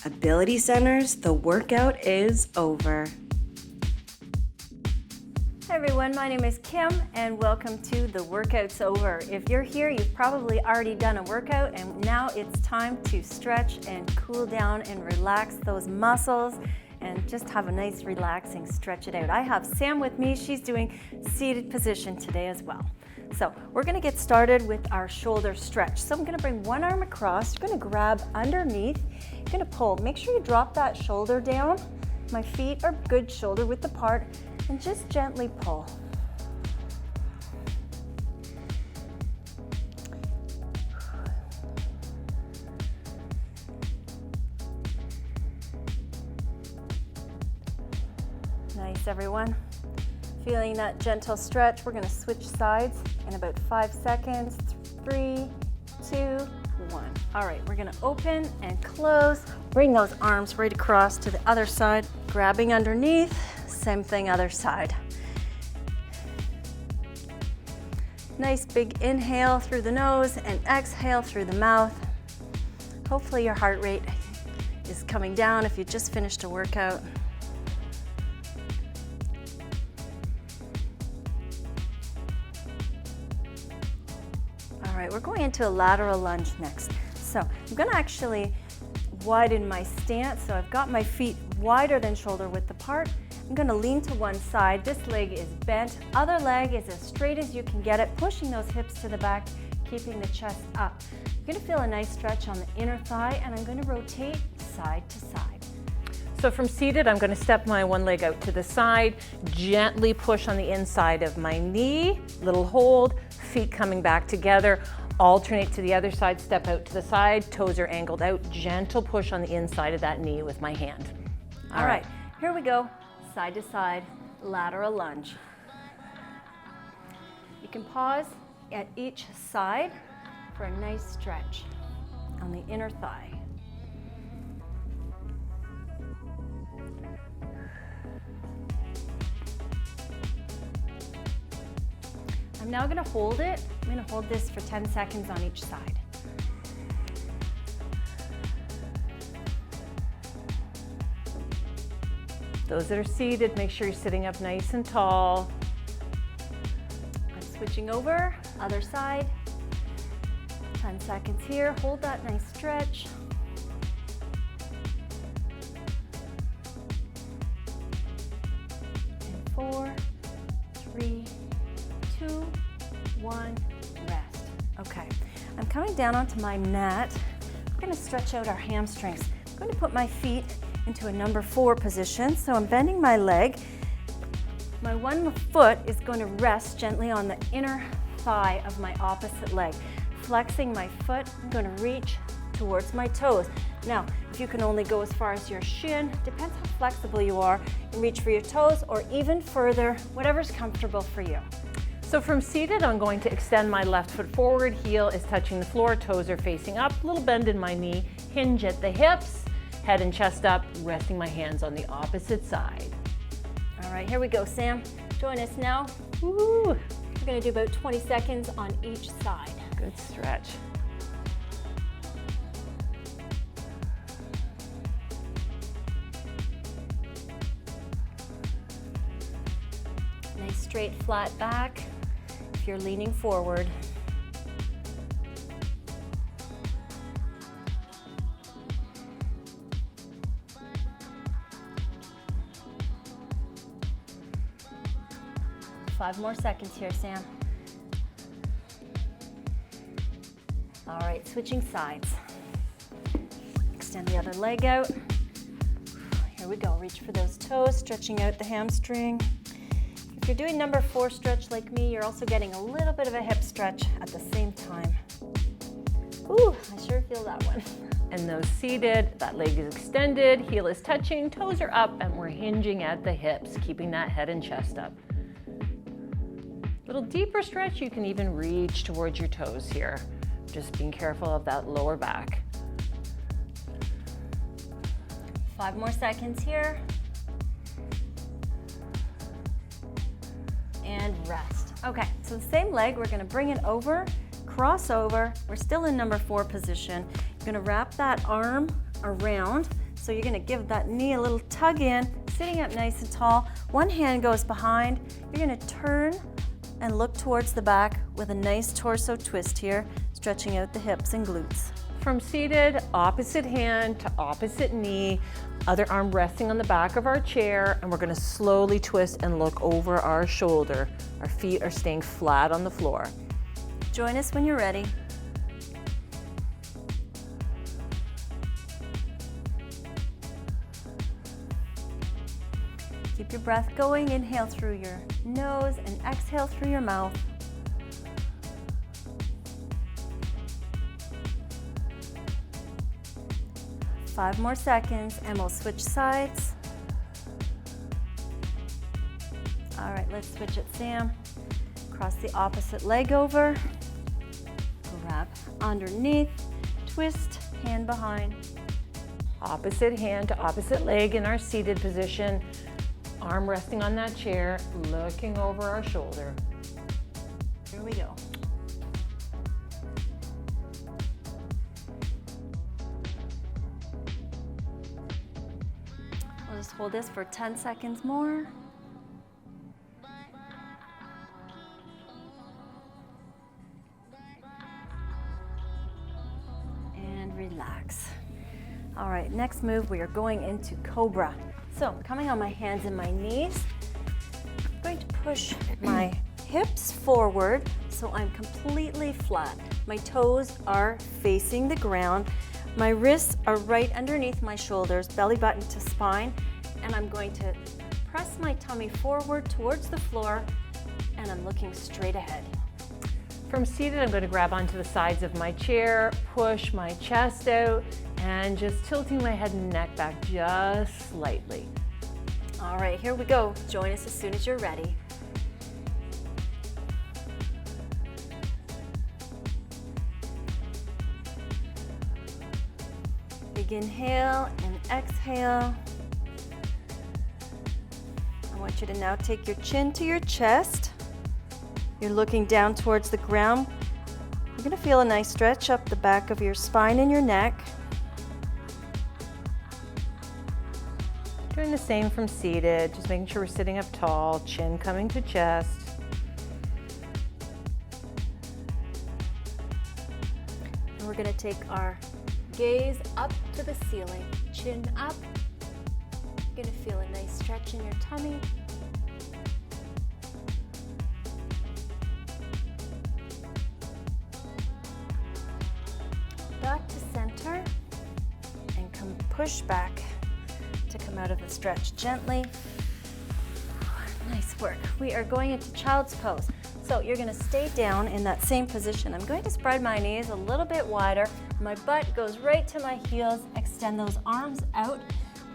Ability centers, the workout is over. Hi everyone, my name is Kim and welcome to The Workout's Over. If you're here, you've probably already done a workout and now it's time to stretch and cool down and relax those muscles and just have a nice relaxing stretch it out. I have Sam with me. She's doing seated position today as well. So we're going to get started with our shoulder stretch. So I'm going to bring one arm across. You're going to grab underneath. You're going to pull. Make sure you drop that shoulder down. My feet are good shoulder width apart and just gently pull. Nice, everyone. Feeling that gentle stretch. We're going to switch sides in about 5 seconds. 3, 2, 1. All right, we're going to open and close. Bring those arms right across to the other side, grabbing underneath. Same thing, other side. Nice big inhale through the nose and exhale through the mouth. Hopefully your heart rate is coming down if you just finished a workout. All right, we're going into a lateral lunge next. So I'm going to actually widen my stance. So I've got my feet wider than shoulder width apart. I'm going to lean to one side. This leg is bent. Other leg is as straight as you can get it, pushing those hips to the back, keeping the chest up. You're going to feel a nice stretch on the inner thigh, and I'm going to rotate side to side. So from seated, I'm going to step my one leg out to the side, gently push on the inside of my knee, little hold, feet coming back together, alternate to the other side, step out to the side, toes are angled out, gentle push on the inside of that knee with my hand. All right, here we go, side to side, lateral lunge. You can pause at each side for a nice stretch on the inner thigh. I'm now going to hold it. I'm going to hold this for 10 seconds on each side. Those that are seated, make sure you're sitting up nice and tall. I'm switching over, other side. 10 seconds here. Hold that nice stretch. And 4, 3, 2, 1, rest. Okay, I'm coming down onto my mat. We're going to stretch out our hamstrings. I'm going to put my feet into a number 4 position. So I'm bending my leg. My one foot is going to rest gently on the inner thigh of my opposite leg. Flexing my foot, I'm going to reach towards my toes. Now, if you can only go as far as your shin, depends how flexible you are, and reach for your toes or even further, whatever's comfortable for you. So from seated, I'm going to extend my left foot forward, heel is touching the floor, toes are facing up, little bend in my knee, hinge at the hips, head and chest up, resting my hands on the opposite side. All right, here we go, Sam. Join us now. Woo! We're going to do about 20 seconds on each side. Good stretch. Nice straight flat back if you're leaning forward. Five more seconds here, Sam. All right, switching sides. Extend the other leg out. Here we go, reach for those toes, stretching out the hamstring. If you're doing number 4 stretch like me, you're also getting a little bit of a hip stretch at the same time. Ooh, I sure feel that one. And those seated, that leg is extended, heel is touching, toes are up, and we're hinging at the hips, keeping that head and chest up. Little deeper stretch, you can even reach towards your toes here. Just being careful of that lower back. 5 more seconds here. And rest. Okay, so the same leg, we're gonna bring it over, cross over. We're still in number 4 position. You're gonna wrap that arm around. So you're gonna give that knee a little tug in, sitting up nice and tall. One hand goes behind. You're gonna turn and look towards the back with a nice torso twist here, stretching out the hips and glutes. From seated, opposite hand to opposite knee, other arm resting on the back of our chair, and we're gonna slowly twist and look over our shoulder. Our feet are staying flat on the floor. Join us when you're ready. Keep your breath going. Inhale through your nose and exhale through your mouth. Five more seconds and we'll switch sides. All right, let's switch it, Sam. Cross the opposite leg over. Grab underneath, twist, hand behind. Opposite hand to opposite leg in our seated position. Arm resting on that chair, looking over our shoulder. Here we go. We'll just hold this for 10 seconds more. And relax. All right, next move, we are going into Cobra. So, coming on my hands and my knees, I'm going to push my hips forward so I'm completely flat. My toes are facing the ground. My wrists are right underneath my shoulders, belly button to spine, and I'm going to press my tummy forward towards the floor, and I'm looking straight ahead. From seated, I'm going to grab onto the sides of my chair, push my chest out, and just tilting my head and neck back just slightly. All right, here we go. Join us as soon as you're ready. Big inhale and exhale. I want you to now take your chin to your chest. You're looking down towards the ground. You're going to feel a nice stretch up the back of your spine and your neck. Doing the same from seated, just making sure we're sitting up tall, chin coming to chest. And we're going to take our gaze up to the ceiling, chin up. You're going to feel a nice stretch in your tummy. Back to center and come push back to come out of the stretch gently. Nice work. We are going into child's pose. So you're going to stay down in that same position. I'm going to spread my knees a little bit wider. My butt goes right to my heels. Extend those arms out.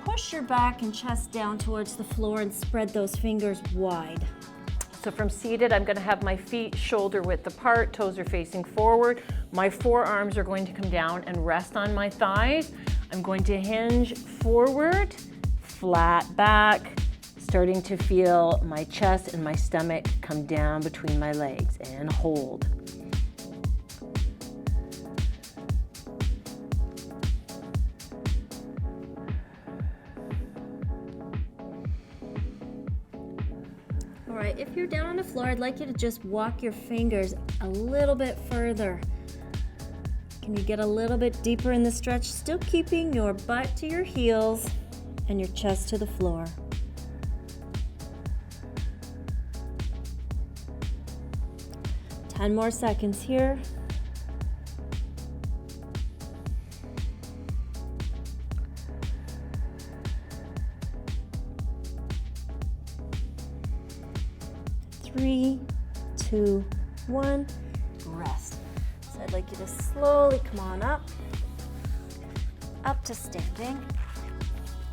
Push your back and chest down towards the floor and spread those fingers wide. So from seated, I'm going to have my feet shoulder width apart, toes are facing forward. My forearms are going to come down and rest on my thighs. I'm going to hinge forward, flat back, starting to feel my chest and my stomach come down between my legs, and hold. All right, if you're down on the floor, I'd like you to just walk your fingers a little bit further. Can you get a little bit deeper in the stretch, still keeping your butt to your heels and your chest to the floor. Ten more seconds here. Three, two, one, rest. So I'd like you to slowly come on up to standing.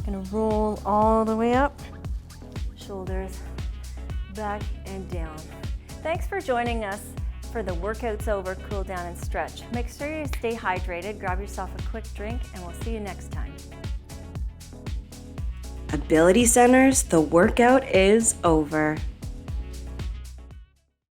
Gonna roll all the way up, shoulders back and down. Thanks for joining us for the Workout's Over, Cool Down and Stretch. Make sure you stay hydrated, grab yourself a quick drink, and we'll see you next time. Ability Centers, the workout is over.